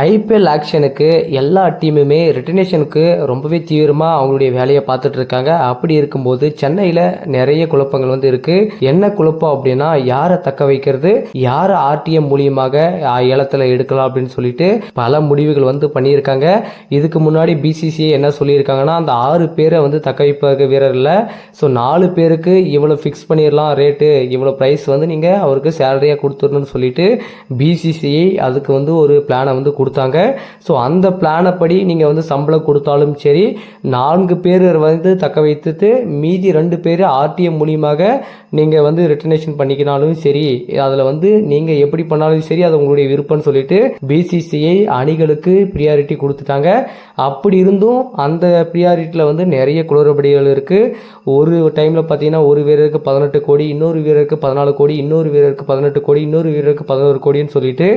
IPL ஆக்ஷனுக்கு எல்லா டீமுமே ரிட்டனேஷனுக்கு ரொம்பவே தீவிரமாக அவங்களுடைய வேலையை பார்த்துட்டு இருக்காங்க. அப்படி இருக்கும்போது சென்னையில் நிறைய குழப்பங்கள் வந்து இருக்கு. என்ன குழப்பம் அப்படின்னா, யாரை தக்க வைக்கிறது, யாரை ஆர்டிஎம் மூலியமாக ஏலத்தில் எடுக்கலாம் அப்படின்னு சொல்லிட்டு பல முடிவுகள் வந்து பண்ணியிருக்காங்க. இதுக்கு முன்னாடி பிசிசிஐ என்ன சொல்லியிருக்காங்கன்னா, அந்த 6 பேரை வந்து தக்க வைப்பதற்கு வீரர் இல்லை. ஸோ 4 பேருக்கு இவ்வளோ ஃபிக்ஸ் பண்ணிடலாம் ரேட்டு, இவ்வளோ ப்ரைஸ் வந்து நீங்கள் அவருக்கு சேலரியாக கொடுத்துடணும்னு சொல்லிட்டு பிசிசிஐ அதுக்கு வந்து ஒரு பிளானை வந்து கொடுத்தாங்க. ஸோ அந்த பிளானை படி நீங்கள் வந்து சம்பளம் கொடுத்தாலும் சரி, 4 பேர் வந்து தக்க வைத்துட்டு மீதி 2 பேர் ஆர்டிஎம் மூலியமாக நீங்கள் வந்து ரிட்டர்னேஷன் பண்ணிக்கினாலும் சரி, அதில் வந்து நீங்கள் எப்படி பண்ணாலும் சரி, அது உங்களுடைய விருப்பம்னு சொல்லிட்டு பிசிசிஐ அணிகளுக்கு ப்ரியாரிட்டி கொடுத்துட்டாங்க. அப்படி இருந்தும் அந்த ப்ரியாரிட்டியில் வந்து நிறைய குளறுபடிகள் இருக்குது. ஒரு டைமில் பார்த்தீங்கன்னா ஒரு வீரருக்கு 18 கோடி, இன்னொரு வீரருக்கு 14 கோடி, இன்னொரு வீரருக்கு 18 கோடி, இன்னொரு வீரருக்கு 11 கோடின்னு சொல்லிட்டு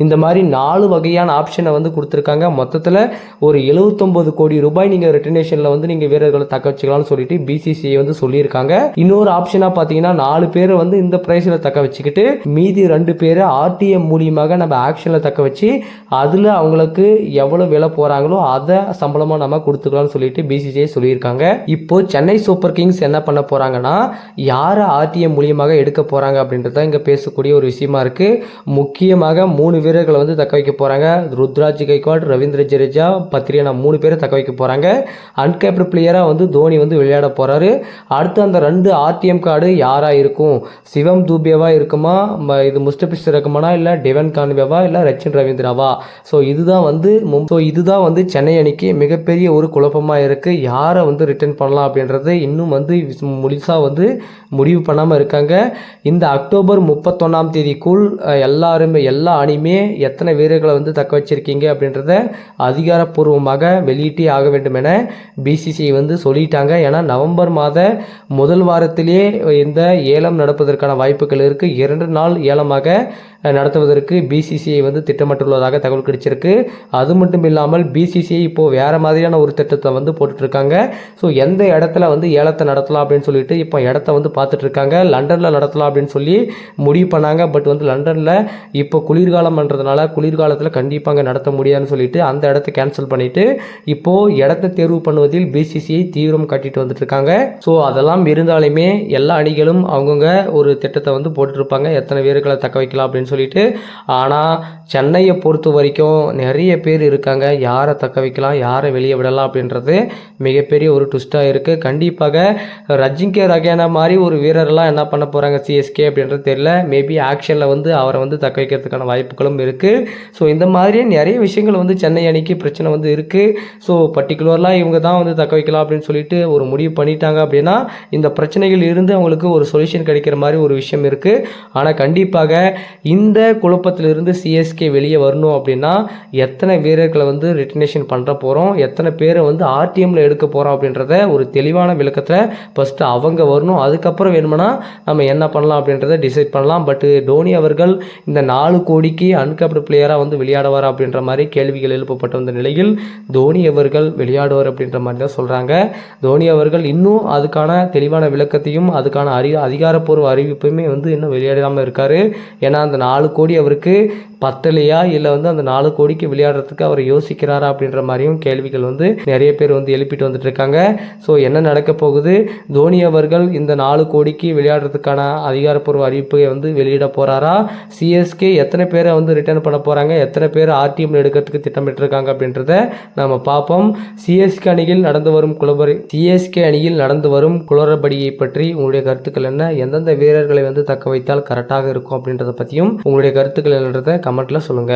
இந்த மாதிரி 4 வகையான ஆப்ஷனை வந்து கொடுத்துருக்காங்க. மொத்தத்தில் ஒரு 79 கோடி ரூபாய் நீங்கள் ரிட்டர்னேஷனில் வந்து நீங்கள் வீரர்களை தக்க வச்சுக்கலாம்னு சொல்லிட்டு பிசிசிஐ வந்து சொல்லியிருக்காங்க. இன்னொரு ஆப்ஷனாக பார்த்தீங்கன்னா 4 பேரை வந்து இந்த பிரைஸில் தக்க வச்சுக்கிட்டு மீதி 2 பேரை ஆர்டிஎம் மூலியமாக நம்ம ஆக்ஷனில் தக்க வச்சு அதில் அவங்களுக்கு எவ்வளோ விலை போகிறாங்களோ அதை சம்பளமாக நம்ம கொடுத்துக்கலாம்னு சொல்லிட்டு பிசிசிஐ சொல்லியிருக்காங்க. இப்போ சென்னை சூப்பர் கிங்ஸ் என்ன பண்ண போகிறாங்கன்னா, யாரை ஆர்டிஎம் மூலியமாக எடுக்க போகிறாங்க அப்படின்றத இங்கே பேசக்கூடிய ஒரு விஷயமா இருக்குது. முக்கியமாக 3 வீரர்களை வந்து தக்க வைக்க போகிறாங்க. ருத்ராஜ் கைக்வாட், ரவீந்திர ஜடேஜா, பத்ரியா 3 பேரை தக்க வைக்க போகிறாங்க. அன்கேப்டு பிளேயராக வந்து தோனி வந்து விளையாட போகிறாரு. அடுத்து அந்த 2 ஆர்டிஎம் கார்டு யாராக இருக்கும்? சிவம் தூபேவா இருக்குமா, இது முஸ்டபிஸ் ரகுமானா, இல்லை டெவன் கான்வேவா, இல்லை ரச்சின் ரவீந்திராவா? ஸோ இதுதான் வந்து சென்னை அணிக்கு மிகப்பெரிய ஒரு குழப்பமாக இருக்குது. யாரை வந்து ரிட்டர்ன் பண்ணலாம் அப்படின்றது இன்னும் வந்து முழுசாக வந்து முடிவு பண்ணாமல் இருக்காங்க. இந்த அக்டோபர் 31ஆம் தேதிக்குள் எல்லா அணியுமே எத்தனை வீரர்களை வந்து தக்க வச்சிருக்கீங்க அப்படின்றத அதிகாரப்பூர்வமாக வெளியிட்டே ஆக வேண்டும் என பிசிசிஐ வந்து சொல்லிட்டாங்க. ஏன்னா நவம்பர் மாத முதல் வாரத்திலேயே இந்த ஏலம் நடப்பதற்கான வாய்ப்புகள் இருக்குது. 2 நாள் ஏலமாக நடத்துவதற்கு பிசிசிஐ வந்து திட்டமிட்டுள்ளதாக தகவல் கிடைச்சிருக்கு. அது மட்டும் இல்லாமல் பிசிசிஐ இப்போது வேறு மாதிரியான ஒரு திட்டத்தை வந்து போட்டுட்ருக்காங்க. ஸோ எந்த இடத்துல வந்து ஏலத்தை நடத்தலாம் அப்படின்னு சொல்லிட்டு இப்போ இடத்த வந்து பார்த்துட்ருக்காங்க. லண்டனில் நடத்தலாம் அப்படின்னு சொல்லி முடிவு பண்ணாங்க. பட் வந்து லண்டனில் இப்போ குளிர்காலம் பண்ணுறதுனால குளிர்காலத்தில் கண்டிப்பாக அங்கே நடத்த முடியாதுன்னு சொல்லிட்டு அந்த இடத்த கேன்சல் பண்ணிவிட்டு இப்போது இடத்த தேர்வு பண்ணுவதில் பிசிசிஐ தீவிரம் காட்டிட்டு வந்துட்டுருக்காங்க. ஸோ அதெல்லாம் இருந்தாலுமே எல்லா அணிகளும் அவங்கவுங்க ஒரு திட்டத்தை வந்து போட்டுட்ருப்பாங்க, எத்தனை வீரர்களை தக்க வைக்கலாம் அப்படின்னு சொல்லிட்டு. ஆனால் சென்னையை பொறுத்த வரைக்கும் நிறைய பேர் இருக்காங்க, யாரை தக்க வைக்கலாம், யாரை வெளியே விடலாம் அப்படின்றது மிகப்பெரிய ஒரு ட்விஸ்டாக இருக்குது. கண்டிப்பாக ரஜிங்கே ரகேனா மாதிரி ஒரு வீரர்லாம் என்ன பண்ண போகிறாங்க சிஎஸ்கே அப்படின்றது தெரியல. மேபி ஆக்ஷனில் வந்து அவரை வந்து தக்க வைக்கிறதுக்கான வாய்ப்புகளும் இருக்குது. ஸோ இந்த மாதிரியே நிறைய விஷயங்கள் வந்து சென்னை அணிக்கு பிரச்சனை வந்து இருக்குது. ஸோ பர்டிகுலர்லாம் இவங்க தான் வந்து தக்க வைக்கலாம் அப்படின்னு சொல்லிட்டு ஒரு முடிவு பண்ணிட்டாங்க அப்படின்னா இந்த பிரச்சனைகள் இருந்து அவங்களுக்கு ஒரு சொல்யூஷன் கிடைக்கிற மாதிரி ஒரு விஷயம் இருக்குது. ஆனால் கண்டிப்பாக இந்த குழப்பத்திலிருந்து சிஎஸ்கே வெளியே வரணும் அப்படின்னா எத்தனை வீரர்களை வந்து ரிட்டர்னேஷன் பண்ணுற போகிறோம், எத்தனை பேரை வந்து ஆர்டிஎம்ல எடுக்க போகிறோம் அப்படின்றத ஒரு தெளிவான விளக்கத்தை ஃபஸ்ட்டு அவங்க வரணும். அதுக்கப்புறம் வேணும்னா நம்ம என்ன பண்ணலாம் அப்படின்றத டிசைட் பண்ணலாம். பட் டோனி அவர்கள் இந்த 4 கோடிக்கு அன்கேப்டு பிளேயராக வந்து விளையாடுவார் அப்படின்ற மாதிரி கேள்விகள் எழுப்பப்பட்ட வந்த நிலையில் தோனி அவர்கள் விளையாடுவார் அப்படின்ற மாதிரி தான் சொல்கிறாங்க. தோனி அவர்கள் இன்னும் அதுக்கான தெளிவான விளக்கத்தையும் அதுக்கான அதிகாரப்பூர்வ அறிவிப்புமே வந்து இன்னும் வெளியாடாமல் இருக்கார். ஏன்னா அந்த 4 கோடி அவருக்கு பத்தலையா, இல்லை வந்து அந்த 4 கோடிக்கு விளையாடுறதுக்கு அவர் யோசிக்கிறாரா அப்படின்ற மாதிரியும் கேள்விகள் வந்து நிறைய பேர் வந்து எழுப்பிட்டு வந்துட்டு இருக்காங்க. ஸோ என்ன நடக்க போகுது, தோனி அவர்கள் இந்த 4 கோடிக்கு விளையாடுறதுக்கான அதிகாரப்பூர்வ அறிவிப்பை வந்து வெளியிட போகிறாரா, சிஎஸ்கே எத்தனை பேரை வந்து ரிட்டர்ன் பண்ண போகிறாங்க, எத்தனை பேர் ஆர்டிஎம்ல எடுக்கிறதுக்கு திட்டமிட்டிருக்காங்க அப்படின்றத நம்ம பார்ப்போம். சிஎஸ்கே அணியில் நடந்து வரும் குளறுபடியை பற்றி உங்களுடைய கருத்துக்கள் என்ன, எந்தெந்த வீரர்களை வந்து தக்க வைத்தால் கரெக்டாக இருக்கும் அப்படின்றத பற்றியும் உங்களுடைய கருத்துக்கள் என்னன்றதை கமெண்ட்ல சொல்லுங்க.